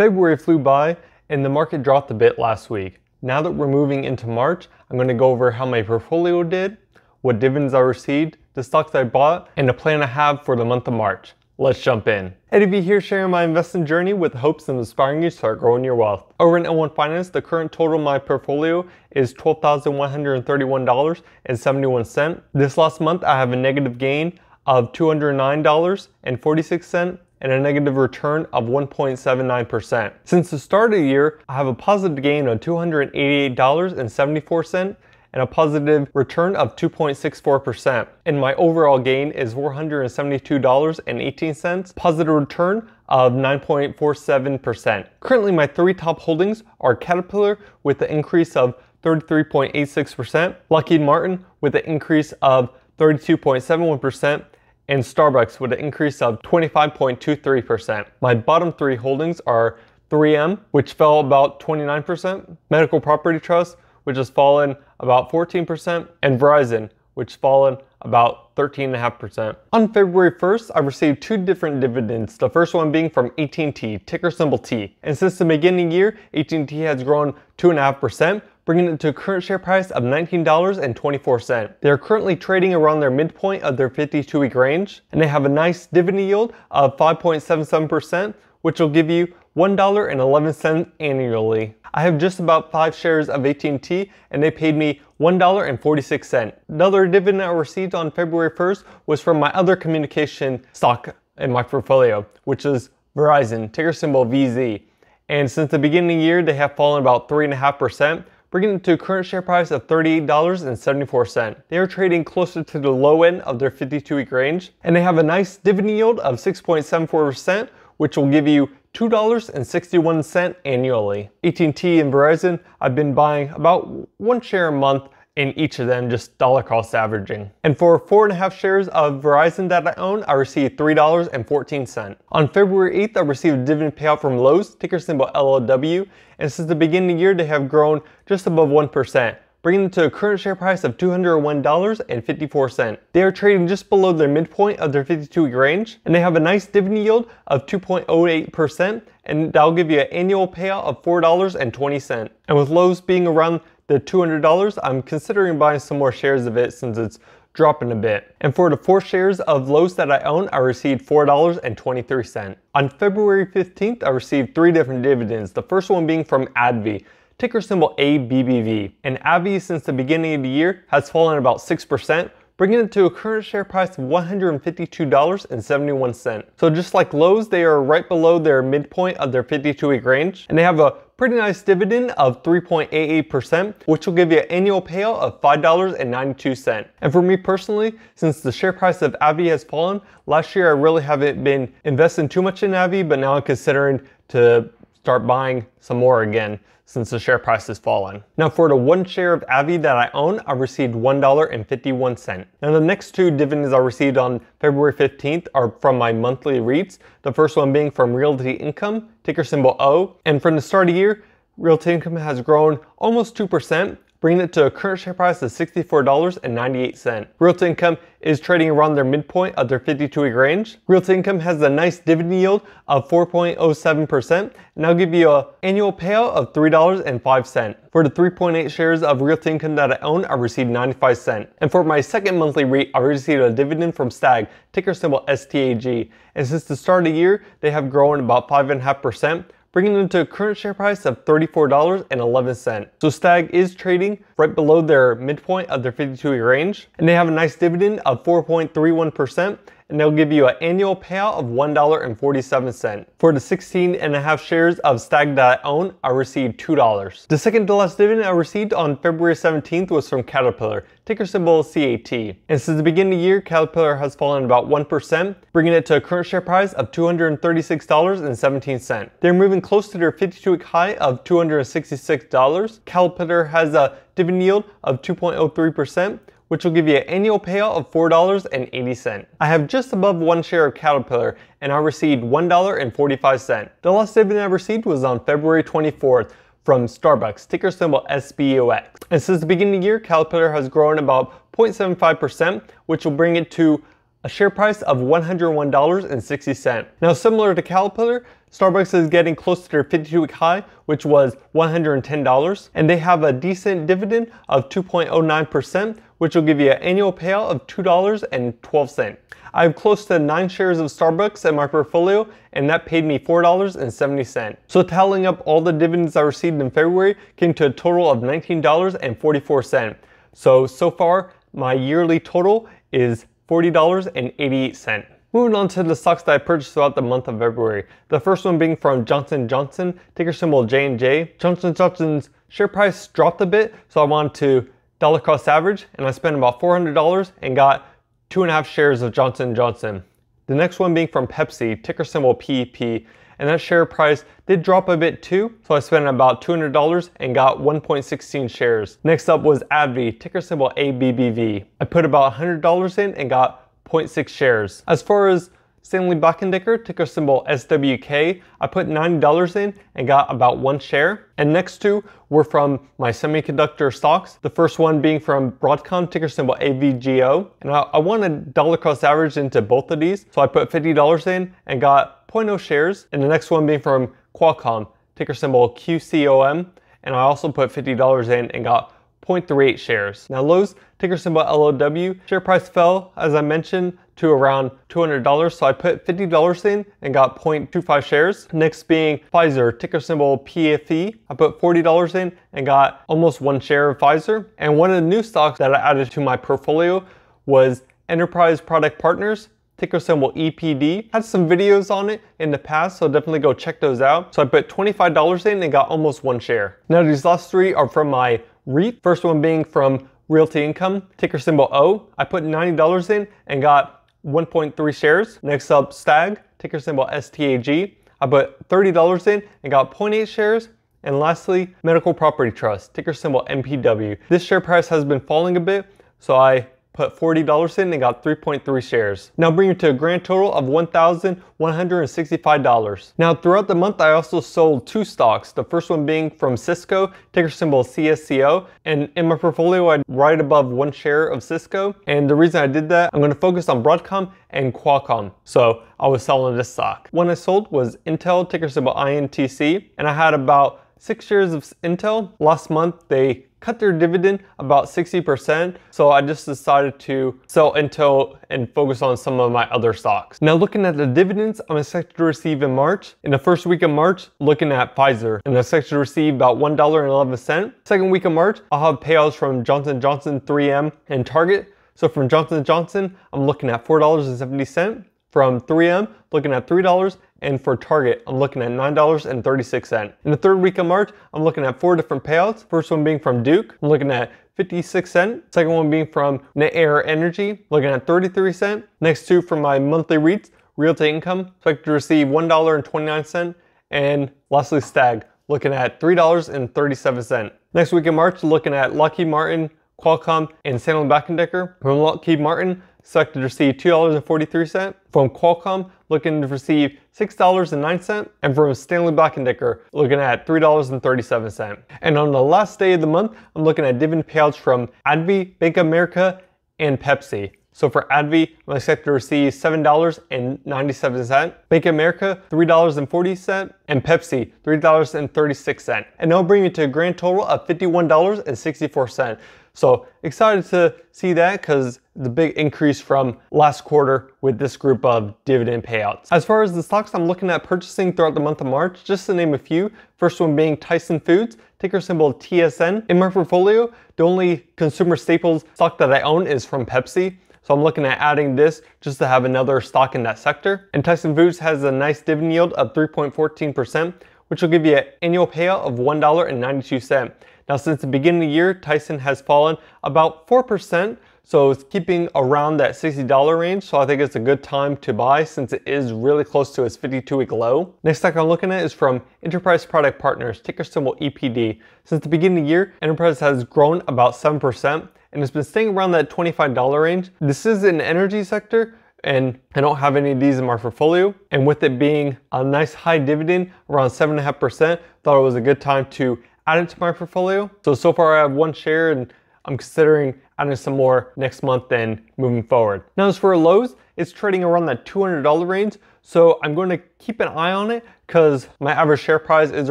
February flew by and the market dropped a bit last week. Now that we're moving into March, I'm going to go over how my portfolio did, what dividends I received, the stocks I bought, and the plan I have for the month of March. Let's jump in. Eddie V here, sharing my investing journey with hopes of inspiring you to start growing your wealth. Over in L1 Finance, the current total of my portfolio is $12,131.71. This last month, I have a negative gain of $209.46 and a negative return of 1.79%. Since the start of the year, I have a positive gain of $288.74 and a positive return of 2.64%. And my overall gain is $472.18, positive return of 9.47%. Currently, my three top holdings are Caterpillar with an increase of 33.86%, Lockheed Martin with an increase of 32.71%, and Starbucks with an increase of 25.23%. My bottom three holdings are 3M, which fell about 29%, Medical Property Trust, which has fallen about 14%, and Verizon, which has fallen about 13.5%. On February 1st, I received two different dividends, the first one being from AT&T, ticker symbol T. And since the beginning of the year, AT&T has grown 2.5%, bringing it to a current share price of $19.24. They are currently trading around their midpoint of their 52-week range, and they have a nice dividend yield of 5.77%, which will give you $1.11 annually. I have just about 5 shares of AT&T, and they paid me $1.46. Another dividend I received on February 1st was from my other communication stock in my portfolio, which is Verizon, ticker symbol VZ. And since the beginning of the year, they have fallen about 3.5%, bringing it to a current share price of $38.74. They are trading closer to the low end of their 52-week range, and they have a nice dividend yield of 6.74%, which will give you $2.61 annually. AT&T and Verizon, I've been buying about 1 share a month in each of them, just dollar cost averaging. And for 4.5 shares of Verizon that I own, I received $3.14. On February 8th, I received a dividend payout from Lowe's, ticker symbol LOW, and since the beginning of the year, they have grown just above 1%, bringing it to a current share price of $201.54. They are trading just below their midpoint of their 52-week range, and they have a nice dividend yield of 2.08%, and that'll give you an annual payout of $4.20. And with Lowe's being around the $200, I'm considering buying some more shares of it since it's dropping a bit. And for the 4 shares of Lowe's that I own, I received $4.23. On February 15th, I received 3 different dividends, the first one being from AbbVie, ticker symbol ABBV. And AbbVie, since the beginning of the year, has fallen about 6%, bringing it to a current share price of $152.71. So just like Lowe's, they are right below their midpoint of their 52-week range, and they have a pretty nice dividend of 3.88%, which will give you an annual payout of $5.92. And for me personally, since the share price of AbbVie has fallen, last year I really haven't been investing too much in AbbVie, but now I'm considering to start buying some more again since the share price has fallen. Now for the 1 share of AbbVie that I own, I received $1.51. Now the next 2 dividends I received on February 15th are from my monthly REITs, the first one being from Realty Income, ticker symbol O. And from the start of the year, Realty Income has grown almost 2%, bringing it to a current share price of $64.98. Realty Income is trading around their midpoint of their 52-week range. Realty Income has a nice dividend yield of 4.07%, and I'll give you an annual payout of $3.05. For the 3.8 shares of Realty Income that I own, I received 95 cents. And for my second monthly REIT, I received a dividend from Stag, ticker symbol STAG. And since the start of the year, they have grown about 5.5%, bringing them to a current share price of $34.11. So Stag is trading right below their midpoint of their 52-week range, and they have a nice dividend of 4.31%, and they'll give you an annual payout of $1.47. For the 16.5 shares of Stag that I own, I received $2. The second to last dividend I received on February 17th was from Caterpillar, ticker symbol CAT. And since the beginning of the year, Caterpillar has fallen about 1%, bringing it to a current share price of $236.17. They're moving close to their 52-week high of $266. Caterpillar has a dividend yield of 2.03%, which will give you an annual payout of $4.80. I have just above 1 share of Caterpillar, and I received $1.45. The last dividend I received was on February 24th from Starbucks, ticker symbol SBOX. And since the beginning of the year, Caterpillar has grown about 0.75%, which will bring it to a share price of $101.60. Now, similar to Caterpillar, Starbucks is getting close to their 52-week high, which was $110, and they have a decent dividend of 2.09%, which will give you an annual payout of $2.12. I have close to 9 shares of Starbucks in my portfolio, and that paid me $4.70. So tallying up all the dividends I received in February came to a total of $19.44. So far, my yearly total is $40.88. Moving on to the stocks that I purchased throughout the month of February. The first one being from Johnson & Johnson, ticker symbol J&J. Johnson & Johnson's share price dropped a bit, so I wanted to dollar cost average, and I spent about $400 and got 2.5 shares of Johnson & Johnson. The next one being from Pepsi, ticker symbol PEP, and that share price did drop a bit too, so I spent about $200 and got 1.16 shares. Next up was AbbVie, ticker symbol ABBV. I put about $100 in and got 0.6 shares. As far as Stanley Black & Decker, ticker symbol SWK, I put $90 in and got about 1 share. And next two were from my semiconductor stocks. The first one being from Broadcom, ticker symbol AVGO. And I wanted dollar cost average into both of these, so I put $50 in and got 0.0 shares. And the next one being from Qualcomm, ticker symbol QCOM. And I also put $50 in and got 0.38 shares. Now Lowe's, ticker symbol LOW, share price fell, as I mentioned, to around $200, so I put $50 in and got 0.25 shares. Next being Pfizer, ticker symbol PFE. I put $40 in and got almost 1 share of Pfizer. And one of the new stocks that I added to my portfolio was Enterprise Product Partners, ticker symbol EPD. Had some videos on it in the past, so definitely go check those out. So I put $25 in and got almost 1 share. Now these last three are from my REIT. First one being from Realty Income, ticker symbol O. I put $90 in and got 1.3 shares. Next up, STAG, ticker symbol STAG. I put $30 in and got 0.8 shares. And lastly, Medical Property Trust, ticker symbol MPW. This share price has been falling a bit, so I put $40 in and got 3.3 shares. Now bringing it to a grand total of $1,165. Now throughout the month, I also sold 2 stocks. The first one being from Cisco, ticker symbol CSCO. And in my portfolio, I had right above 1 share of Cisco. And the reason I did that, I'm gonna focus on Broadcom and Qualcomm. So I was selling this stock. One I sold was Intel, ticker symbol INTC. And I had about 6 shares of Intel. Last month, they cut their dividend about 60%, so I just decided to sell Intel and focus on some of my other stocks. Now looking at the dividends I'm expected to receive in March. In the first week of March, looking at Pfizer, and I'm expected to receive about $1.11. Second week of March, I'll have payouts from Johnson & Johnson, 3M, and Target. So from Johnson & Johnson, I'm looking at $4.70. From 3M, looking at $3, and for Target, I'm looking at $9.36. In the third week of March, I'm looking at 4 different payouts. First one being from Duke, I'm looking at 56 cents. Second one being from NetAir Energy, looking at 33 cents. Next two from my monthly REITs, Realty Income, expected to receive $1.29. And lastly, Stag, looking at $3.37. Next week in March, looking at Lockheed Martin, Qualcomm, and Stanley Black & Decker. From Lockheed Martin, expected to receive $2.43. From Qualcomm, looking to receive $6.09. And from Stanley Black & Decker, looking at $3.37. And on the last day of the month, I'm looking at dividend payouts from AbbVie, Bank of America, and Pepsi. So for AbbVie, I'm expected to receive $7.97. Bank of America, $3.40. And Pepsi, $3.36. And that'll bring me to a grand total of $51.64. So excited to see that because the big increase from last quarter with this group of dividend payouts. As far as the stocks I'm looking at purchasing throughout the month of March, just to name a few, first one being Tyson Foods, ticker symbol TSN. In my portfolio, the only consumer staples stock that I own is from Pepsi. So I'm looking at adding this just to have another stock in that sector. And Tyson Foods has a nice dividend yield of 3.14%, which will give you an annual payout of $1.92. Now, since the beginning of the year, Tyson has fallen about 4%, so it's keeping around that $60 range. So I think it's a good time to buy since it is really close to its 52-week low. Next stock I'm looking at is from Enterprise Product Partners, ticker symbol EPD. Since the beginning of the year, Enterprise has grown about 7%, and it's been staying around that $25 range. This is an energy sector, and I don't have any of these in my portfolio. And with it being a nice high dividend, around 7.5%, thought it was a good time to add it to my portfolio. So far I have 1 share and I'm considering adding some more next month and moving forward. Now as for Lowe's, it's trading around that $200 range. So I'm going to keep an eye on it because my average share price is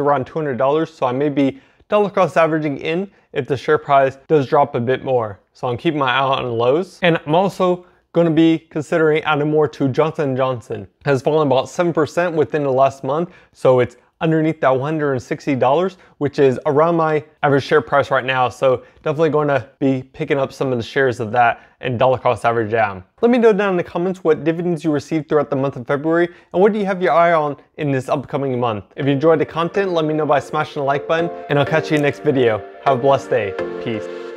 around $200, so I may be dollar cost averaging in if the share price does drop a bit more. So I'm keeping my eye out on lows. And I'm also going to be considering adding more to Johnson & Johnson. It has fallen about 7% within the last month, so it's underneath that $160, which is around my average share price right now. So definitely going to be picking up some of the shares of that and dollar cost average down. Let me know down in the comments what dividends you received throughout the month of February and what do you have your eye on in this upcoming month. If you enjoyed the content, let me know by smashing the like button, and I'll catch you in the next video. Have a blessed day. Peace.